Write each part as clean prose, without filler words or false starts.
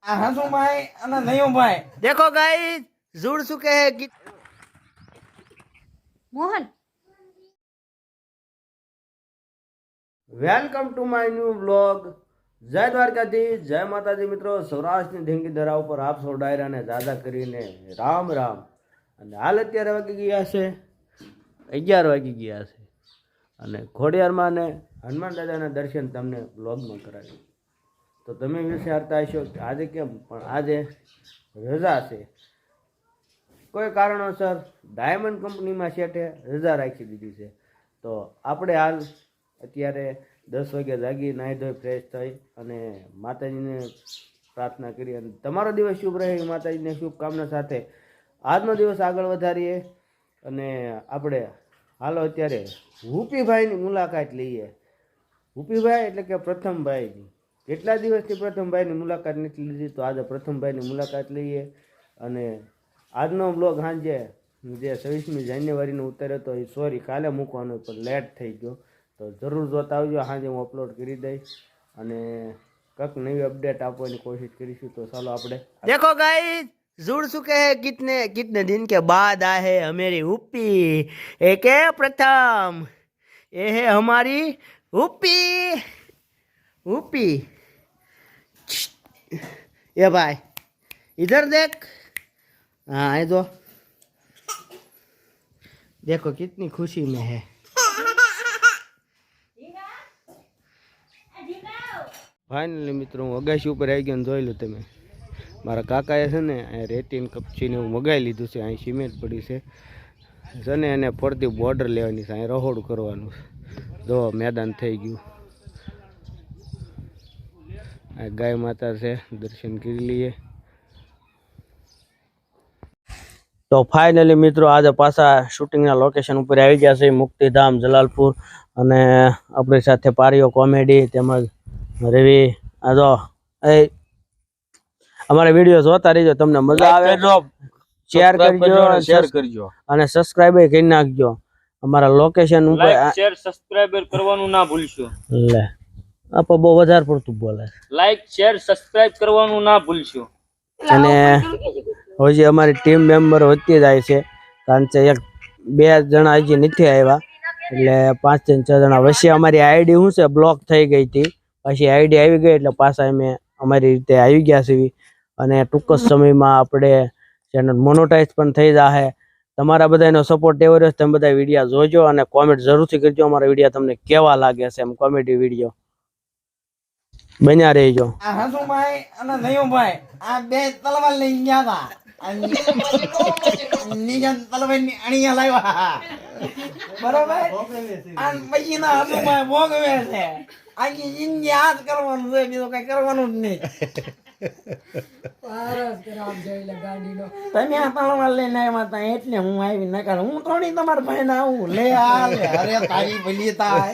हंसू भाई અને નયો ભાઈ देखो गाइस जुड़ चुके हैं Mohan welcome to my new vlog જય દ્વારકાધીશ જય માતાજી મિત્રો સૌરાષ્ટ્રની ધીંગી ધરા ઉપર આપ સૌ ડાયરાને દાદા કરીને રામ રામ અને હાલ અત્યારે વાગી ગયા છે 11 વાગી ગયા છે અને ખોડિયારમાં ને હનુમાન દાદાના દર્શન તમને વ્લોગમાં કરાવ્યું તો તમે વિચારતા હશો કે આજે કેમ પણ આજે રજા છે કોઈ કારણોસર ડાયમંડ કંપનીમાં શેઠે રજા રાખી દીધી છે તો આપણે હાલ અત્યારે 10 વાગે જાગી નાહી ધોઈ ફ્રેશ થઈ અને માતાજીને પ્રાર્થના કરી અને તમારો દિવસ શુભ રહે માતાજીને શુભકામના સાથે આજનો દિવસ આગળ વધારીએ અને આપણે હાલો અત્યારે હુપીભાઈની મુલાકાત લઈએ હુપીભાઈ એટલે કે પ્રથમભાઈની કેટલા દિવસથી પ્રથમભાઈની મુલાકાત નથી લીધી તો આજે પ્રથમભાઈની મુલાકાત લઈએ અને આજનો બ્લોગ સાંજે જે 26મી જાન્યુઆરીનો ઉતાર્યો તો એ સોરી કાલે મૂકવાનો પણ લેટ થઈ ગયો તો જરૂર જોતા આવજો સાંજે હું અપલોડ કરી દઈશ અને કંઈક નવી અપડેટ આપવાની કોશિશ કરીશું તો ચાલો આપણે देखो गाइस जुड़ चुके हैं कितने दिन के बाद आए हैं हमारी हुप्पी एक है प्रथम ये है हमारी हुप्पी हुप्पी ये भाई इधर देख हाँ ये तो देखो कितनी खुशी में है फाइनली મિત્રો હું અગાશી ઉપર આવી ગયો જોઈ લો તમે મારા કાકાએ છે ને અહીંયા રેતીને કપચીને એવું મગાવી લીધું છે અહીં સિમેન્ટ પડી છે ને એને ફરતી બોર્ડર લેવાની છે અહીં રહોડું કરવાનું જો મેદાન થઈ ગયું આ ગાય માતા છે દર્શન કરી લઈએ તો ફાઇનલી મિત્રો આજે પાછા શૂટિંગના લોકેશન ઉપર આવી ગયા છે મુક્તિધામ જલાલપુર અને આપણી સાથે પારીઓ કોમેડી તેમજ રવિ આ જો એ અમારા વિડીયો જોતા રહેજો તમને મજા આવે તો શેર કરજો અને સબસ્ક્રાઇબ કરી નાખજો અમારા લોકેશન ઉપર લાઈક શેર સબસ્ક્રાઇબર કરવાનું ના ભૂલશો લે આપ બહુ વધારે પડતું બોલે લાઈક શેર સબસ્ક્રાઇબ કરવાનું ના ભૂલશો અને હજી અમારી ટીમ મેમ્બર વધતી જાય છે કારણ કે 2 જણા હજી નથી આવ્યા એટલે 5 થી 6 જણા વચ્ચે અમારી આઈડી શું છે બ્લોક થઈ ગઈ હતી પછી આઈડી આવી ગઈ એટલે પાછા અમે અમારી રીતે આવી ગયા છીએ અને ટૂંક જ સમયમાં આપણે ચેનલ મોનેટાઇઝ પણ થઈ જશે તમારા બધાનો સપોર્ટ એવો રહેશે તમે બધા વિડીયો જોજો અને કોમેન્ટ જરૂરથી કરજો અમારા વિડીયો તમને કેવા લાગે છે એમ કોમેડી વિડીયો બન્યા રહેજો આ હસુભાઈ અને નયુભાઈ આ બે તલવાર લઈ ગયા હતા નિગન તલવારની અણીયા લાવ્યા બરોબર અને પછી ના હસુભાઈ ભોગવે છે આખી જિંદગી હાથ કરવાનું છે બીજું કઈ કરવાનું જ નહીં તમે આ તલવાર લઈને આવ્યા હતા એટલે હું આવી નકર હું થોડી તમારા ભાઈ ને આવું લે આ લે અરે તારી ભલી થાય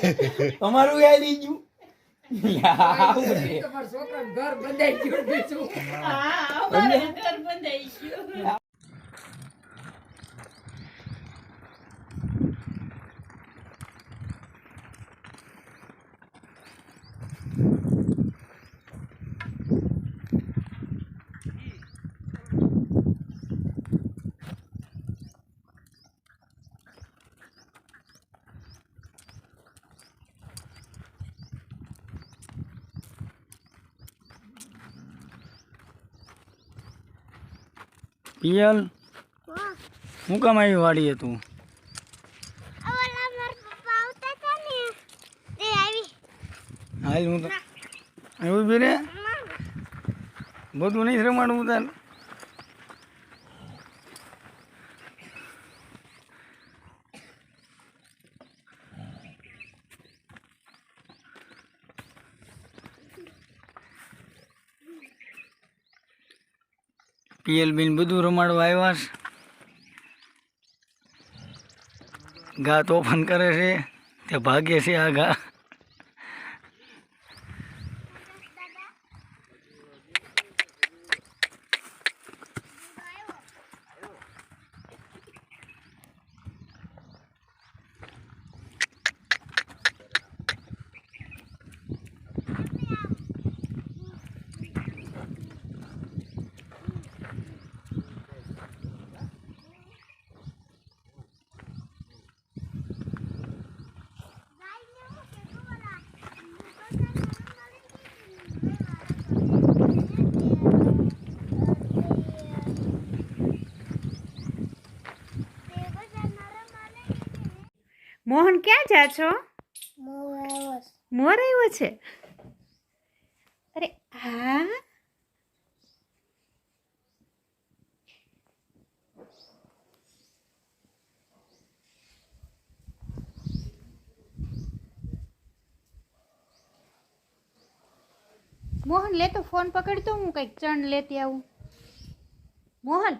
તમારું આવી ગયું ઘર બંધાઈ ગયું પિયલ હું કામ આવી વાડીએ તું હાલ હું તો એવું બી રે બધું નહીં રમાડવું તાર પીએલ બીન બધું રમાડવા આવ્યા છે ગા તોફાન કરે છે તે ભાગે છે આ ગા મોહન ક્યાં જા છો? મોર આવ્યો છે. અરે હા, મોહન લે તો ફોન પકડતો, હું કંઈક ચણ લેતી આવું. મોહન